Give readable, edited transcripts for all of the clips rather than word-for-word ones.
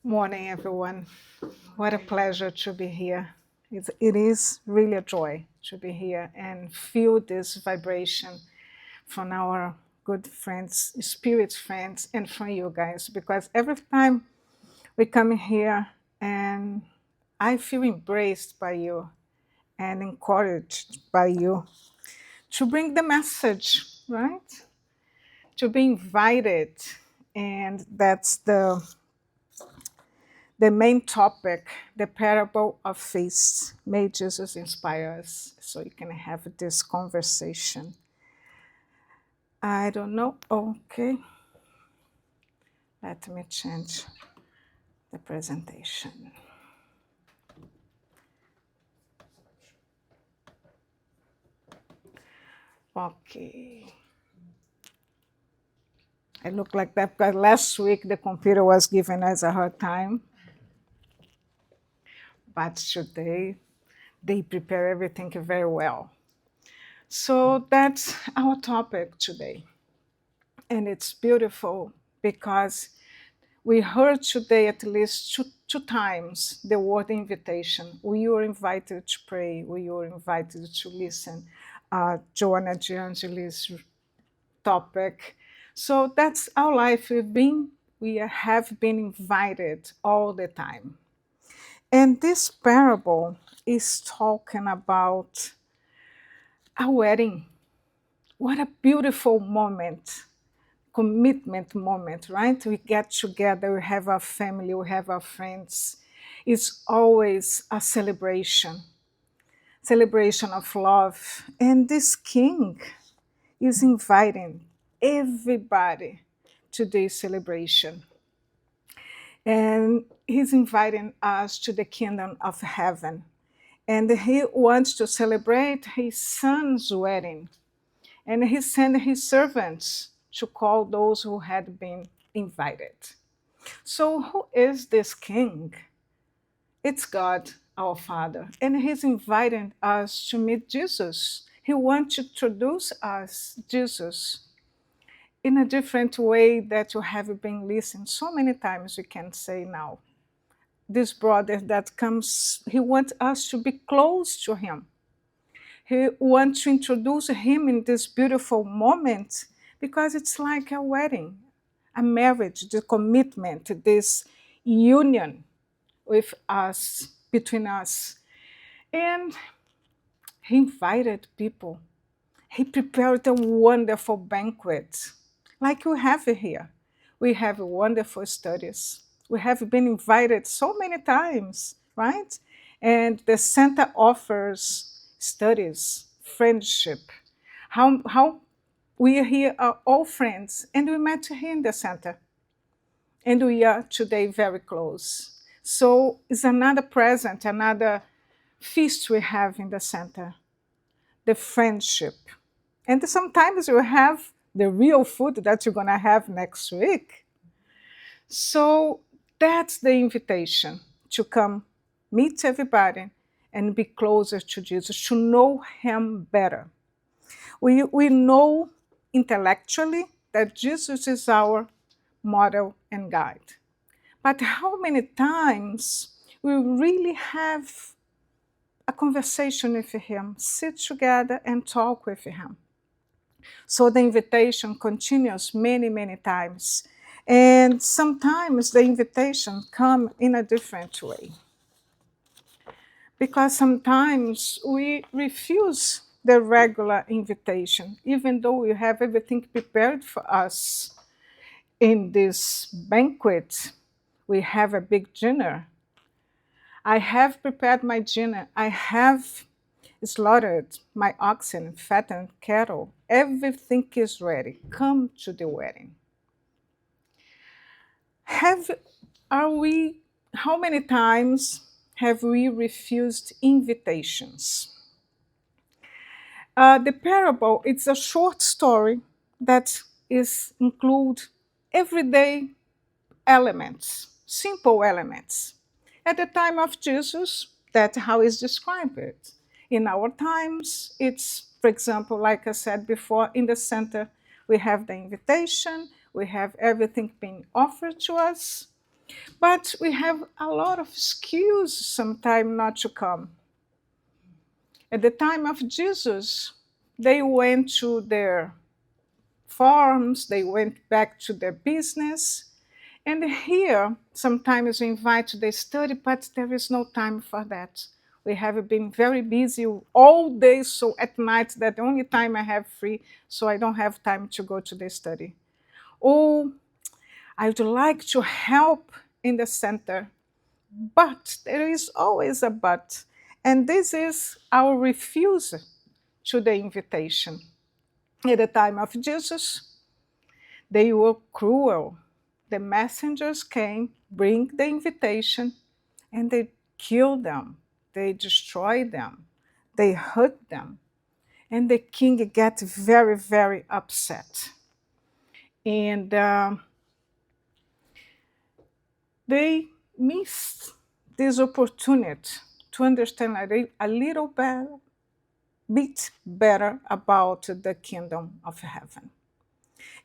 Morning, everyone. What a pleasure to be here. It is really a joy to be here and feel this vibration from our good friends, spirit friends, and from you guys. Because every time we come here and I feel embraced by you and encouraged by you to bring the message, right? To be invited. And that's the main topic, the parable of feasts. May Jesus inspire us so you can have this conversation. I don't know. Okay, let me change the presentation. Okay. I look like that because last week the computer was giving us a hard time, but today they prepare everything very well. So that's our topic today. And it's beautiful because we heard today at least two times the word invitation. We were invited to pray. We were invited to listen. Joanna Giangeli's topic. So that's our life. We have been invited all the time. And this parable is talking about a wedding. What a beautiful moment, commitment moment, right? We get together, we have our family, we have our friends. It's always a celebration of love. And this king is inviting everybody to this celebration. And he's inviting us to the kingdom of heaven. And he wants to celebrate his son's wedding. And he sent his servants to call those who had been invited. So, who is this king? It's God, our Father. And he's inviting us to meet Jesus. He wants to introduce us, Jesus, in a different way that you have been listening so many times, we can say now. This brother that comes, he wants us to be close to him. He wants to introduce him in this beautiful moment because it's like a wedding, a marriage, the commitment, this union with us, between us. And he invited people. He prepared a wonderful banquet, like we have here. We have wonderful studies. We have been invited so many times, right? And the center offers studies, friendship. How we here are all friends, and we met here in the center, and we are today very close. So it's another present, another feast we have in the center, the friendship. And sometimes you have the real food that you're going to have next week. So that's the invitation to come meet everybody and be closer to Jesus, to know him better. We know intellectually that Jesus is our model and guide. But how many times we really have a conversation with him, sit together and talk with him? So the invitation continues many, many times. And sometimes the invitation come in a different way. Because sometimes we refuse the regular invitation, even though we have everything prepared for us in this banquet. We have a big dinner. I have prepared my dinner. I have slaughtered my oxen, fattened cattle. Everything is ready. Come to the wedding. Have are we how many times have we refused invitations? The parable, it's a short story that is include everyday elements, simple elements. At the time of Jesus, that's how it's described. In our times, it's, for example, like I said before, in the center, we have the invitation, we have everything being offered to us. But we have a lot of excuses sometimes not to come. At the time of Jesus, they went to their farms, they went back to their business. And here, sometimes we invite to the study, but there is no time for that. We have been very busy all day, so at night, that's the only time I have free, so I don't have time to go to the study. Oh, I would like to help in the center, but there is always a but. And this is our refusal to the invitation. At the time of Jesus, they were cruel. The messengers came, bring the invitation, and they killed them. They destroyed them. They hurt them. And the king got very, very upset. And they missed this opportunity to understand a little bit better about the kingdom of heaven.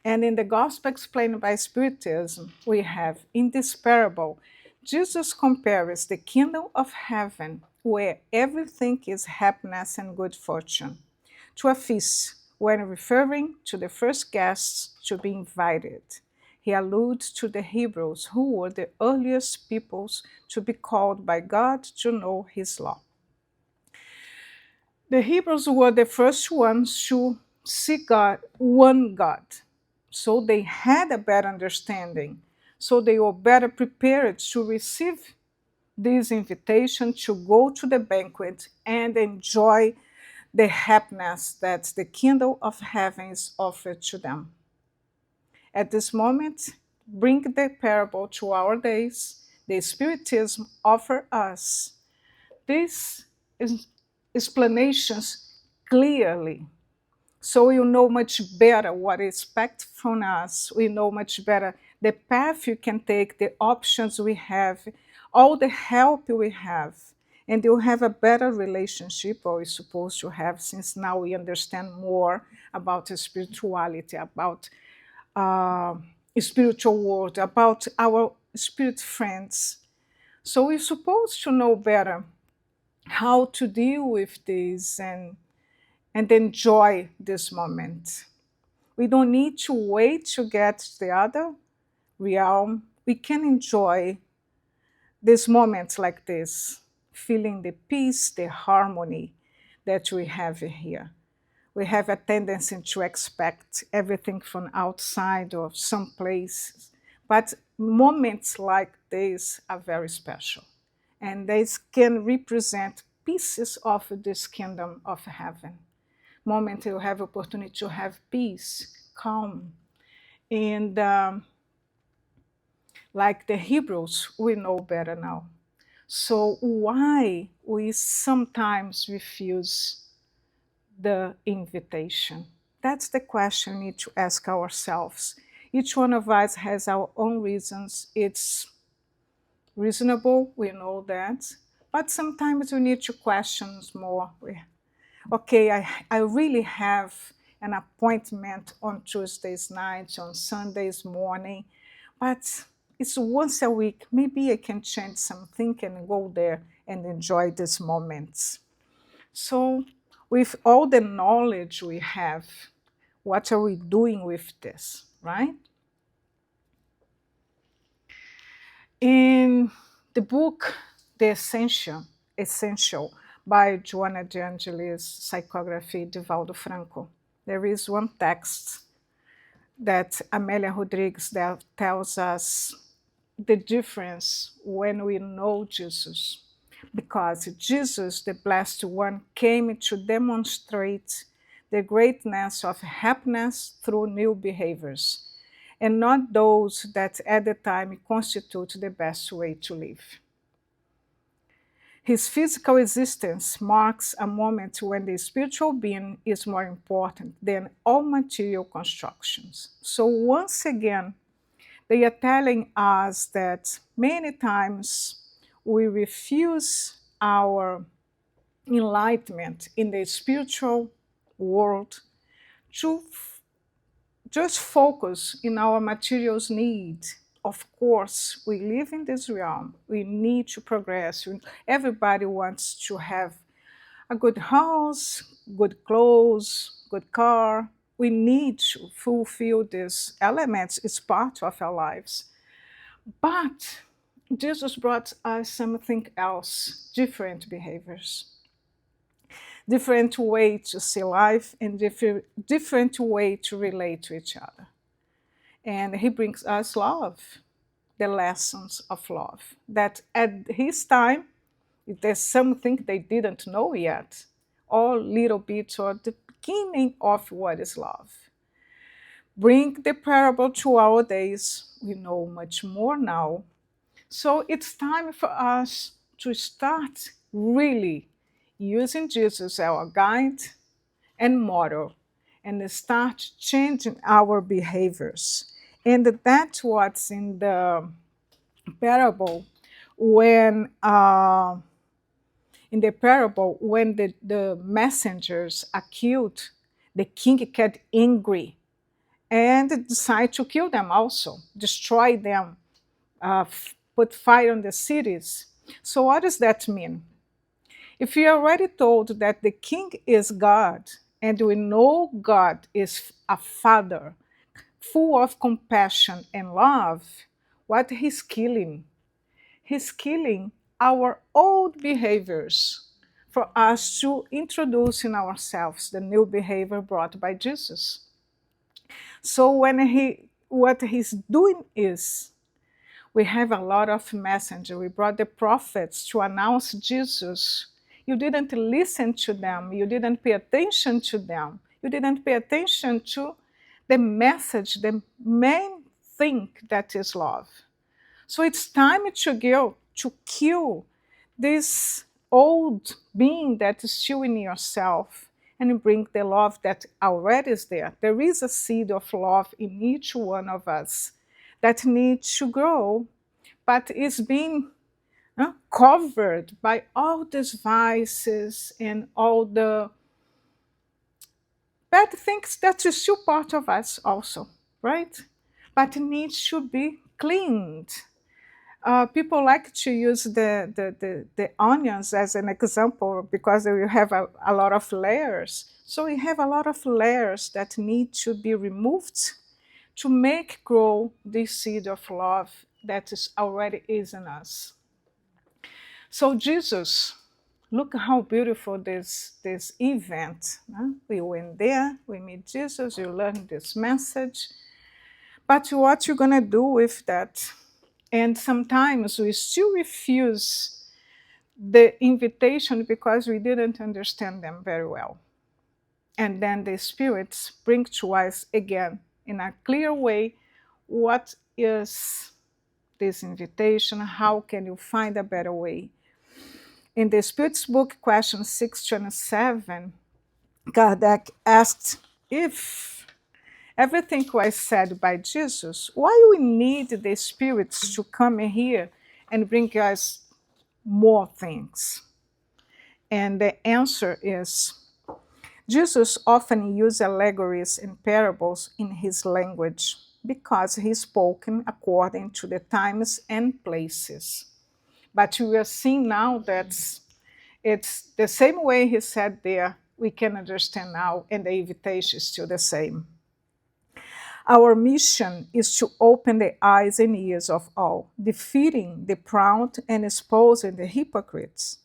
And in the gospel explained by Spiritism, we have in this parable, Jesus compares the kingdom of heaven, where everything is happiness and good fortune, to a feast when referring to the first guests to be invited. He alludes to the Hebrews, who were the earliest peoples to be called by God to know his law. The Hebrews were the first ones to see God, one God. So they had a better understanding. So they were better prepared to receive this invitation to go to the banquet and enjoy the happiness that the kingdom of heaven is offered to them. At this moment, bring the parable to our days. The Spiritism offer us these explanations clearly. So we know much better what to expect from us. We know much better the path you can take, the options we have, all the help we have. And you'll have a better relationship, or we're supposed to have, since now we understand more about spirituality, about uh, spiritual world, about our spirit friends. So we're supposed to know better how to deal with this and enjoy this moment. We don't need to wait to get to the other realm. We can enjoy these moments like this, feeling the peace, the harmony that we have here. We have a tendency to expect everything from outside or some place, but moments like this are very special. And they can represent pieces of this kingdom of heaven. Moment you have opportunity to have peace, calm, and like the Hebrews, we know better now. So why we sometimes refuse the invitation? That's the question we need to ask ourselves. Each one of us has our own reasons. It's reasonable, we know that, but sometimes we need to question more. Okay, I really have an appointment on Tuesdays night, on Sundays morning, but it's once a week. Maybe I can change something and go there and enjoy these moments. So, with all the knowledge we have, what are we doing with this, right? In the book, The Essential by Joana de Angelis, Psychography, Divaldo Franco, there is one text that Amélia Rodrigues that tells us the difference when we know Jesus. Because Jesus, the Blessed One, came to demonstrate the greatness of happiness through new behaviors, and not those that at the time constitute the best way to live. His physical existence marks a moment when the spiritual being is more important than all material constructions. So, once again, they are telling us that many times we refuse our enlightenment in the spiritual world to just focus in our materials need, of course, we live in this realm. We need to progress. Everybody wants to have a good house, good clothes, good car. We need to fulfill these elements. It's part of our lives. But Jesus brought us something else, different behaviors, different way to see life, and different way to relate to each other. And he brings us love, the lessons of love. That at his time, if there's something they didn't know yet, or little bit or the beginning of what is love. Bring the parable to our days. We know much more now. So it's time for us to start really using Jesus as our guide and model and start changing our behaviors. And that's what's in the parable when the messengers accused the king, get angry and decide to kill them also, destroy them, put fire on the cities. So what does that mean? If you already told that the king is God, and we know God is a father full of compassion and love, what he's killing? He's killing our old behaviors for us to introduce in ourselves the new behavior brought by Jesus. So what he's doing is, we have a lot of messengers. We brought the prophets to announce Jesus. You didn't listen to them. You didn't pay attention to them. You didn't pay attention to the message, the main thing that is love. So it's time to go to kill this old being that is still in yourself and bring the love that already is there. There is a seed of love in each one of us that needs to grow, but is being covered by all these vices and all the bad things that is still part of us also, right? But it needs to be cleaned. People like to use the onions as an example because you have a lot of layers. So we have a lot of layers that need to be removed to make grow this seed of love that is already is in us. So Jesus, look how beautiful this event. We went there, we meet Jesus, you learn this message. But what you're gonna do with that? And sometimes we still refuse the invitation because we didn't understand them very well. And then the spirits bring to us again in a clear way what is this invitation, how can you find a better way. In the Spirit's book, question 627, Kardec asked, if everything was said by Jesus, why we need the spirits to come in here and bring us more things? And the answer is, Jesus often used allegories and parables in his language because he spoke according to the times and places. But we are seeing now that it's the same way he said there, we can understand now, and the invitation is still the same. Our mission is to open the eyes and ears of all, defeating the proud and exposing the hypocrites,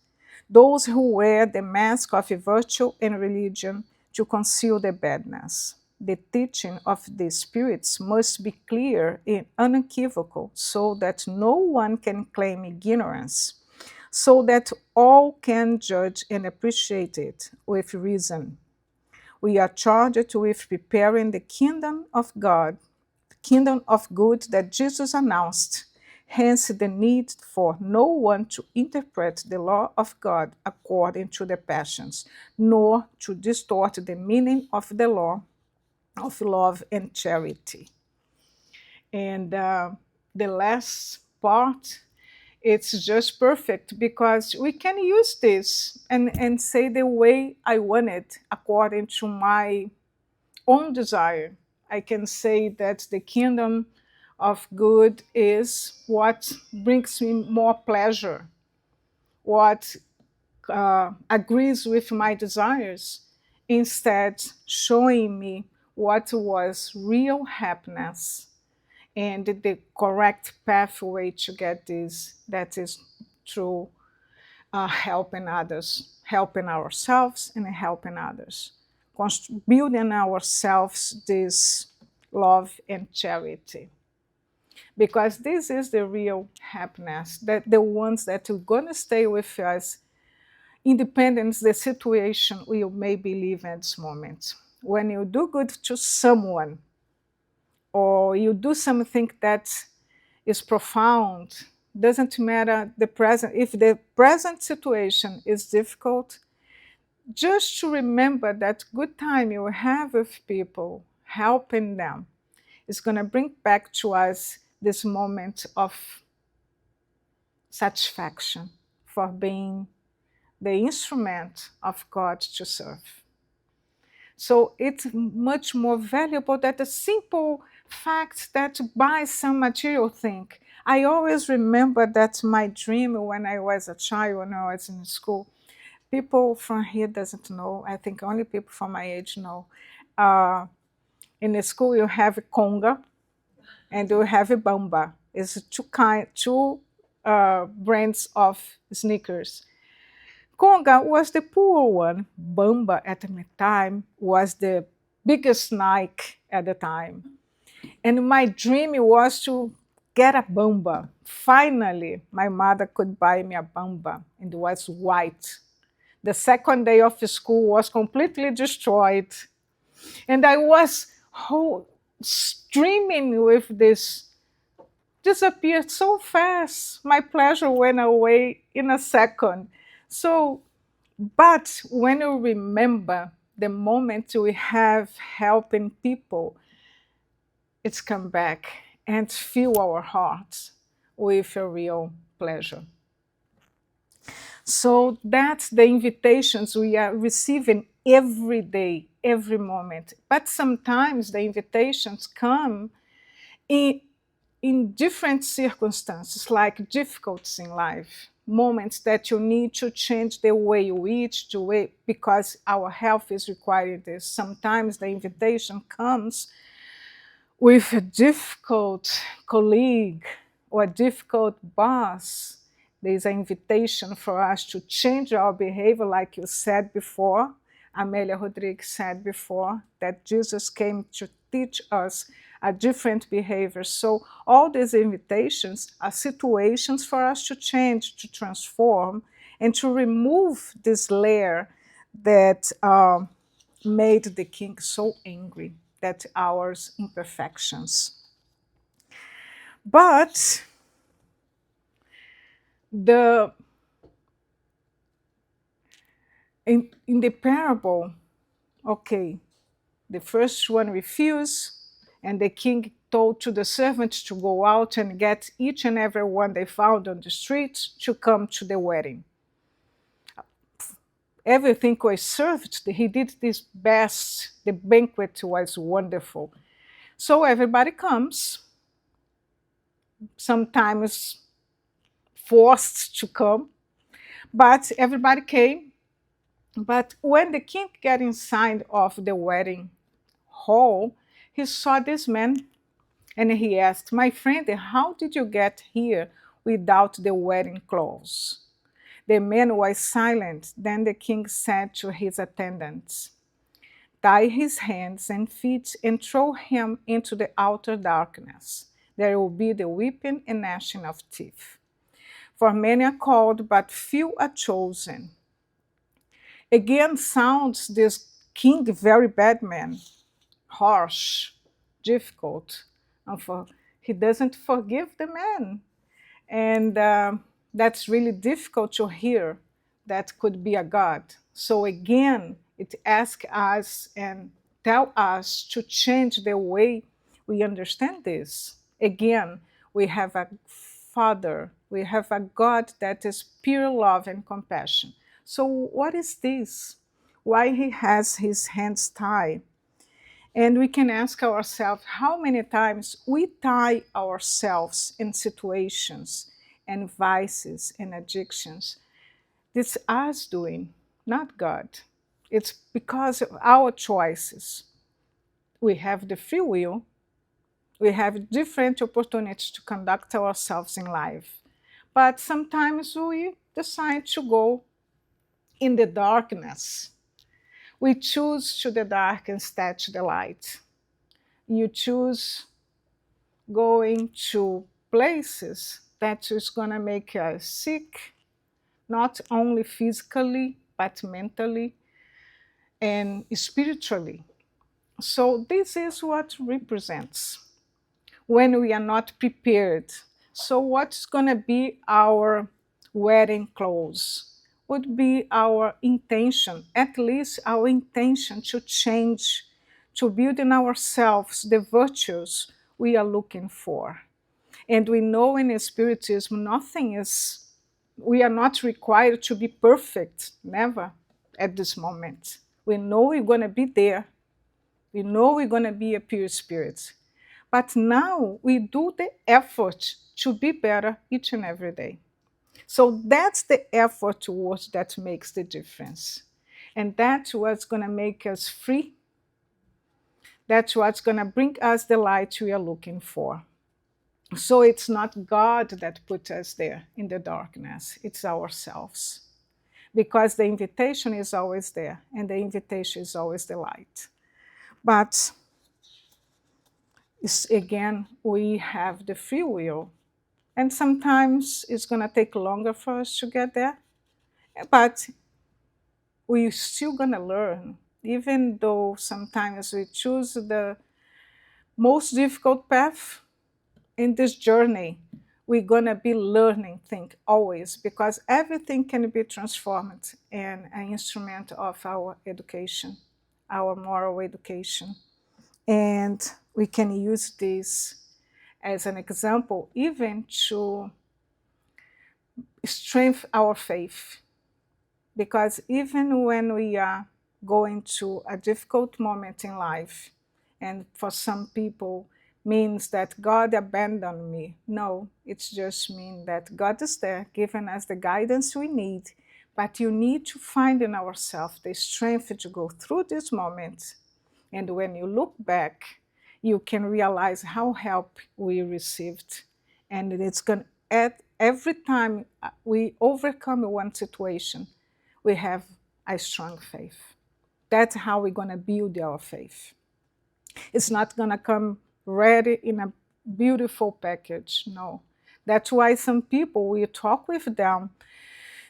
those who wear the mask of virtue and religion to conceal the badness. The teaching of the spirits must be clear and unequivocal so that no one can claim ignorance, so that all can judge and appreciate it with reason. We are charged with preparing the kingdom of God, the kingdom of good that Jesus announced. Hence, the need for no one to interpret the law of God according to the passions, nor to distort the meaning of the law of love and charity. And the last part, it's just perfect because we can use this and say the way I want it according to my own desire. I can say that the kingdom of good is what brings me more pleasure, what agrees with my desires, instead showing me what was real happiness and the correct pathway to get this, that is through helping others, helping ourselves and helping others, building ourselves this love and charity, because this is the real happiness, that the ones that are going to stay with us independence the situation we may be living at this moment. When you do good to someone, or you do something that is profound, doesn't matter the present, if the present situation is difficult, just to remember that good time you have with people, helping them, is going to bring back to us this moment of satisfaction for being the instrument of God to serve. So it's much more valuable than the simple fact that to buy some material thing. I always remember that my dream when I was a child, when I was in school, people from here doesn't know, I think only people from my age know. In the school you have conga and you have a bamba. It's two brands of sneakers. Conga was the poor one. Bamba at the time was the biggest Nike at the time. And my dream was to get a Bamba. Finally, my mother could buy me a Bamba, and it was white. The second day of school was completely destroyed. And I was streaming with this, disappeared so fast. My pleasure went away in a second. So, but when you remember the moment we have helping people, it's come back and fill our hearts with a real pleasure. So that's the invitations we are receiving every day, every moment. But sometimes the invitations come in, in different circumstances, like difficulties in life, moments that you need to change the way you eat, because our health is requiring this. Sometimes the invitation comes with a difficult colleague or a difficult boss. There's an invitation for us to change our behavior, like you said before. Amelia Rodrigues said before that Jesus came to teach us a different behavior. So all these invitations are situations for us to change, to transform, and to remove this layer that made the king so angry, that our imperfections. But in the parable, okay, the first one refused, and the king told to the servants to go out and get each and every one they found on the streets to come to the wedding. Everything was served. He did his best. The banquet was wonderful. So everybody comes, sometimes forced to come, but everybody came. But when the king got inside of the wedding hall, he saw this man and he asked, "My friend, how did you get here without the wedding clothes?" The man was silent. Then the king said to his attendants, "Tie his hands and feet and throw him into the outer darkness. There will be the weeping and gnashing of teeth. For many are called, but few are chosen." Again sounds this king very bad man, harsh, difficult. He doesn't forgive the man. And that's really difficult to hear. That could be a God. So again, it asks us and tell us to change the way we understand this. Again, we have a Father, we have a God that is pure love and compassion. So what is this? Why he has his hands tied? And we can ask ourselves how many times we tie ourselves in situations and vices and addictions. It's us doing, not God. It's because of our choices. We have the free will, we have different opportunities to conduct ourselves in life. But sometimes we decide to go in the darkness. We choose to the dark instead to the light. You choose going to places that is going to make us sick, not only physically, but mentally and spiritually. So, this is what represents when we are not prepared. So, what's going to be our wedding clothes? Would be our intention, at least our intention to change, to build in ourselves the virtues we are looking for. And we know in Spiritism, we are not required to be perfect, never at this moment. We know we're going to be there. We know we're going to be a pure spirit. But now we do the effort to be better each and every day. So that's the effort towards that makes the difference. And that's what's going to make us free. That's what's going to bring us the light we are looking for. So it's not God that put us there in the darkness, it's ourselves. Because the invitation is always there, and the invitation is always the light. But again, we have the free will. And sometimes it's going to take longer for us to get there, but we're still going to learn, even though sometimes we choose the most difficult path in this journey. We're going to be learning things always, because everything can be transformed in an instrument of our education, our moral education. And we can use this as an example even to strengthen our faith. Because even when we are going to a difficult moment in life, and for some people means that God abandoned me. No, it just means that God is there giving us the guidance we need. But you need to find in ourselves the strength to go through this moment. And when you look back, you can realize how help we received. And it's going to, every time we overcome one situation, we have a strong faith. That's how we're going to build our faith. It's not going to come ready in a beautiful package. No. That's why some people, we talk with them,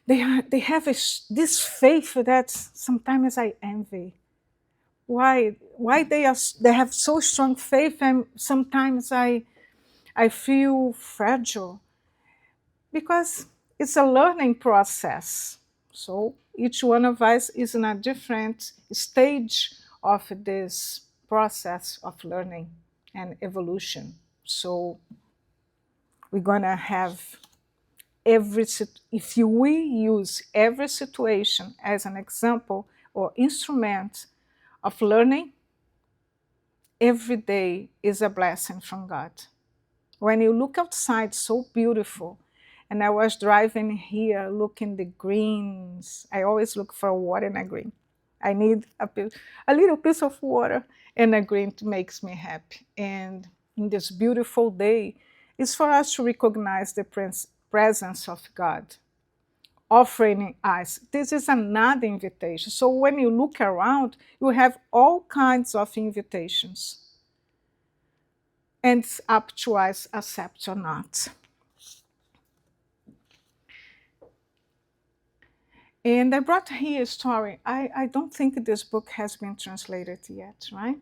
they have this faith that sometimes I envy. Why they have so strong faith, and sometimes I feel fragile, because it's a learning process. So each one of us is in a different stage of this process of learning and evolution. So we're gonna have if we use every situation as an example or instrument of learning, every day is a blessing from God. When you look outside, so beautiful. And I was driving here, looking the greens. I always look for water in a green. I need a little piece of water and a green makes me happy. And in this beautiful day, it's for us to recognize the presence of God offering us. This is another invitation. So when you look around, you have all kinds of invitations. And it's up to us accept or not. And I brought here a story. I don't think this book has been translated yet, right?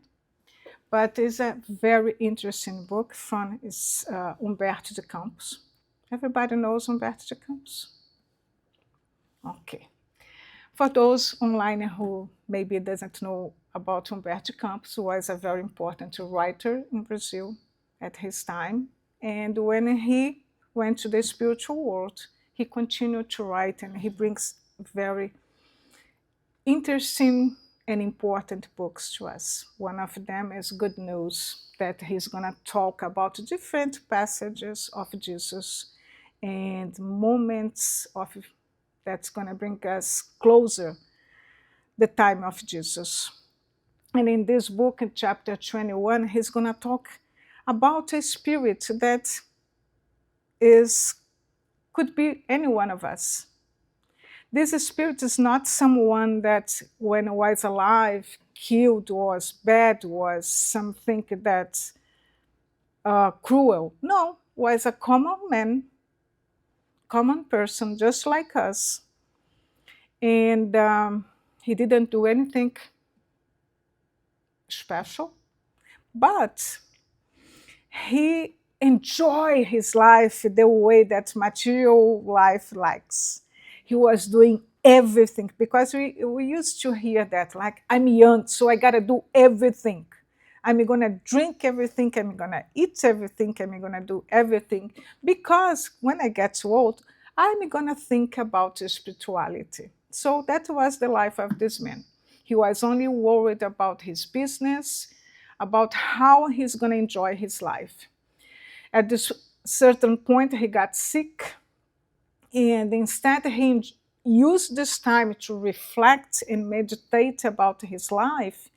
But it's a very interesting book from Humberto de Campos. Everybody knows Humberto de Campos? Okay. For those online who maybe doesn't know about Humberto de Campos, was a very important writer in Brazil at his time. And when he went to the spiritual world, he continued to write, and he brings very interesting and important books to us. One of them is Good News, that he's going to talk about different passages of Jesus and moments of that's going to bring us closer the time of Jesus. And in this book, in chapter 21, he's going to talk about a spirit that is could be any one of us. This spirit is not someone that, when was alive, killed, was bad, was something that cruel. No, was a common man, common person, just like us. And he didn't do anything special, but he enjoyed his life the way that material life likes. He was doing everything because we used to hear that, like, I'm young, so I gotta do everything. I'm gonna drink everything, I'm gonna eat everything, I'm gonna do everything. Because when I get too old, I'm gonna think about spirituality. So that was the life of this man. He was only worried about his business, about how he's going to enjoy his life. At this certain point, he got sick, and instead, he used this time to reflect and meditate about his life.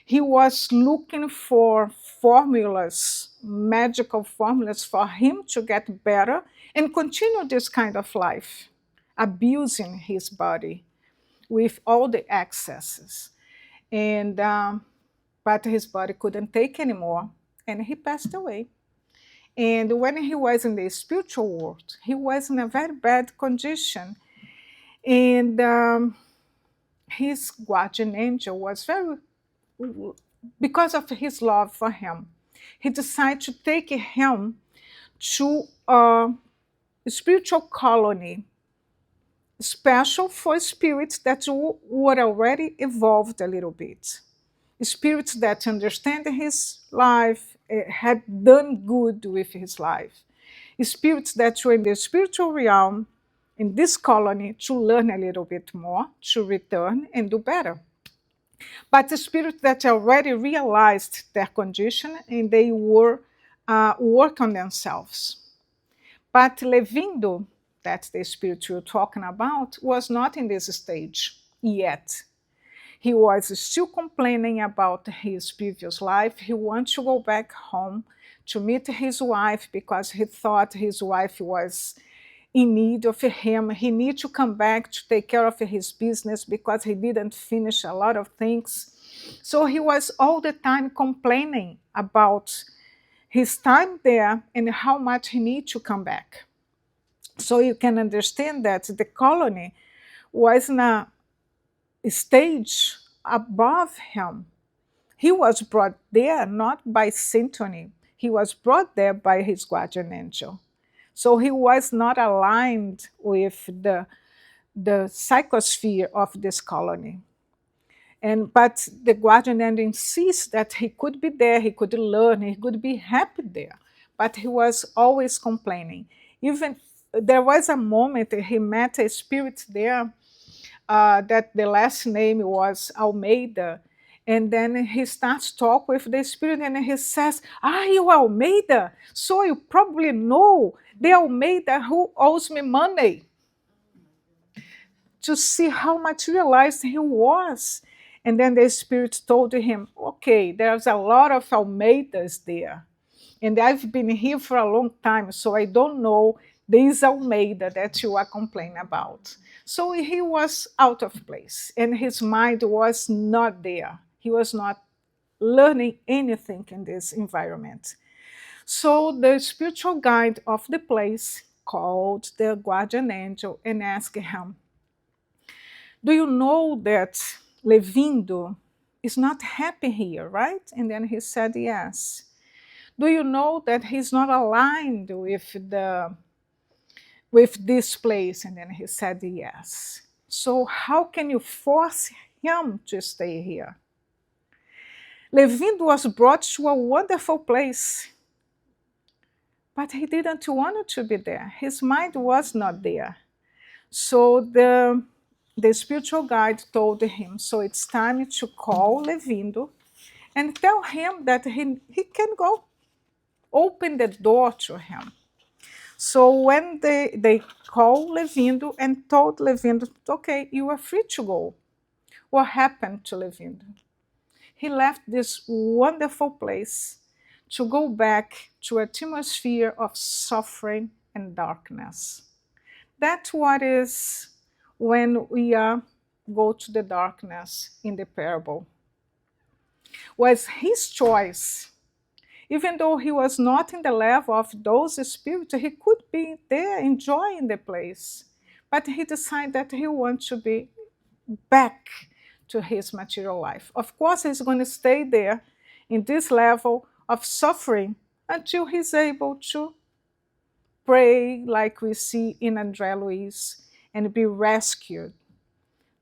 He was looking for formulas, magical formulas for him to get better and continue this kind of life, abusing his body with all the excesses. And but his body couldn't take anymore, and he passed away. And when he was in the spiritual world, he was in a very bad condition. And his guardian angel was very, because of his love for him, he decided to take him to a spiritual colony special for spirits that were already evolved a little bit. Spirits that understand his life, had done good with his life. Spirits that were in the spiritual realm, in this colony, to learn a little bit more, to return and do better. But the spirits that already realized their condition and they were work on themselves. But Levindo, that's the spirit you're talking about, was not in this stage yet. He was still complaining about his previous life. He wanted to go back home to meet his wife because he thought his wife was in need of him. He needed to come back to take care of his business because he didn't finish a lot of things. So he was all the time complaining about his time there and how much he needed to come back. So you can understand that the colony was in a stage above him. He was brought there not by syntony, he was brought there by his guardian angel. So he was not aligned with the psychosphere of this colony. But the guardian angel insists that he could be there, he could learn, he could be happy there. But he was always complaining. Even there was a moment he met a spirit there that the last name was Almeida. And then he starts talk with the spirit and he says, you Almeida? So you probably know the Almeida who owes me money. To see how materialized he was. And then the spirit told him, okay, there's a lot of Almeidas there. And I've been here for a long time, so I don't know this Almeida that you are complaining about. So he was out of place and his mind was not there. He was not learning anything in this environment. So the spiritual guide of the place called the guardian angel and asked him, do you know that Levindo is not happy here, right? And then he said, yes. Do you know that he's not aligned with this place? And then he said, yes. So how can you force him to stay here? Levindo was brought to a wonderful place, but he didn't want to be there. His mind was not there. So the the spiritual guide told him, so it's time to call Levindo and tell him that he can go. Open the door to him. So when they called Levindo and told Levindo, okay, you are free to go. What happened to Levindo? He left this wonderful place to go back to an atmosphere of suffering and darkness. That's what is when we go to the darkness in the parable. Was his choice. Even though he was not in the level of those spirits, he could be there enjoying the place. But he decided that he wants to be back to his material life. Of course, he's going to stay there in this level of suffering until he's able to pray, like we see in André Luiz, and be rescued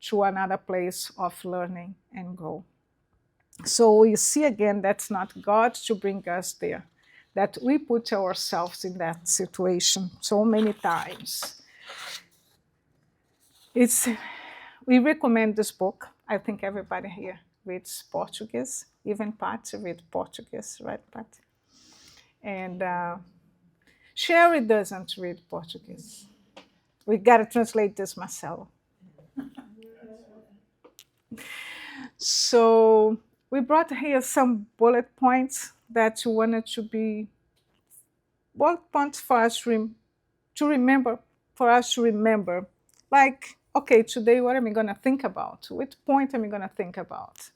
to another place of learning and growth. So we see again that's not God to bring us there, that we put ourselves in that situation so many times. We recommend this book. I think everybody here reads Portuguese, even Pat read Portuguese, right, Pat? And Sherry doesn't read Portuguese. We got to translate this, Marcelo. So we brought here some bullet points that we wanted to be bullet points for us to remember, Like, okay, today what am I going to think about? Which point am I going to think about?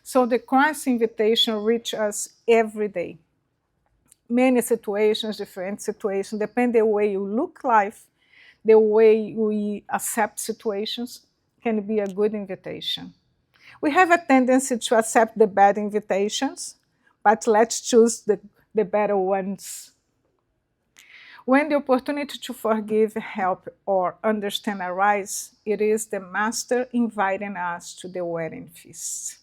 So the Christ invitation reaches us every day. Many situations, different situations, depending the way you look life, the way we accept situations can be a good invitation. We have a tendency to accept the bad invitations, but let's choose the better ones. When the opportunity to forgive, help, or understand arises, it is the Master inviting us to the wedding feast.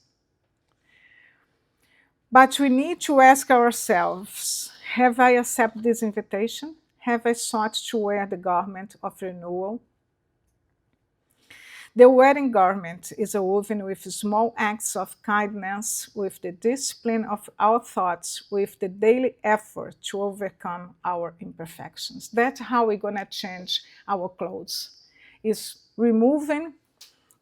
But we need to ask ourselves, have I accepted this invitation? Have I sought to wear the garment of renewal? The wedding garment is woven with small acts of kindness, with the discipline of our thoughts, with the daily effort to overcome our imperfections. That's how we're going to change our clothes, is removing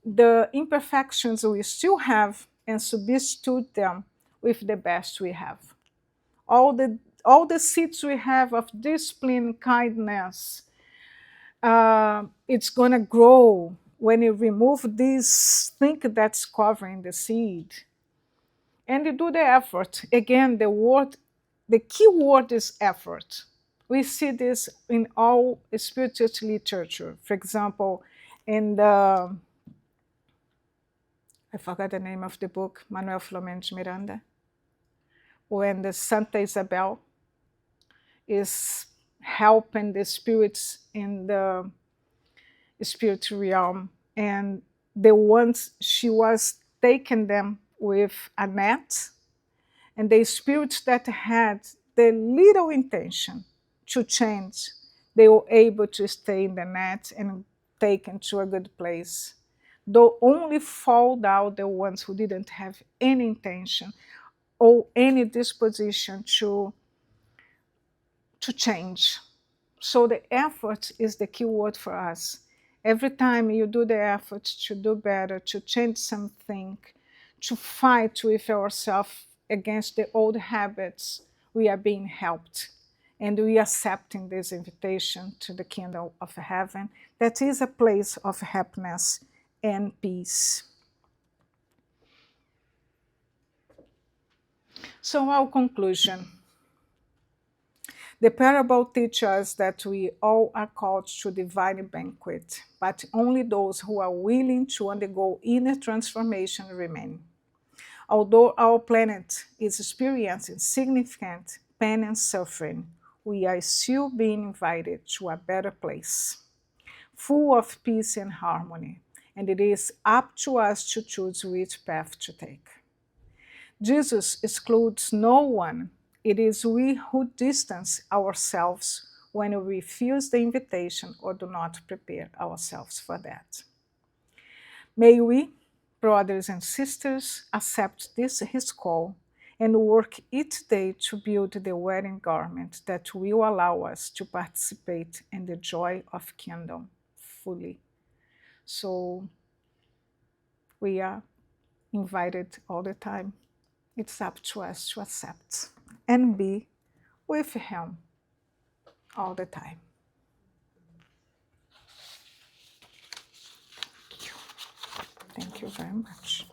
the imperfections we still have and substitute them with the best we have. All the seeds we have of discipline, kindness, it's going to grow when you remove this thing that's covering the seed. And you do the effort. Again, the key word is effort. We see this in all spiritist literature. For example, in the, I forgot the name of the book, Manuel Filomeno de Miranda, when the Santa Isabel is helping the spirits in the spirit realm, and the ones she was taking them with a net, and the spirits that had the little intention to change, they were able to stay in the net and taken to a good place. Though only fall down the ones who didn't have any intention or any disposition to change. So the effort is the key word for us. Every time you do the effort to do better, to change something, to fight with ourselves against the old habits, we are being helped. And we are accepting this invitation to the kingdom of heaven. That is a place of happiness and peace. So our conclusion. The parable teaches us that we all are called to the divine banquet, but only those who are willing to undergo inner transformation remain. Although our planet is experiencing significant pain and suffering, we are still being invited to a better place, full of peace and harmony, and it is up to us to choose which path to take. Jesus excludes no one. It is we who distance ourselves when we refuse the invitation or do not prepare ourselves for that. May we, brothers and sisters, accept this his call and work each day to build the wedding garment that will allow us to participate in the joy of kingdom fully. So we are invited all the time. It's up to us to accept and be with him all the time. Thank you very much.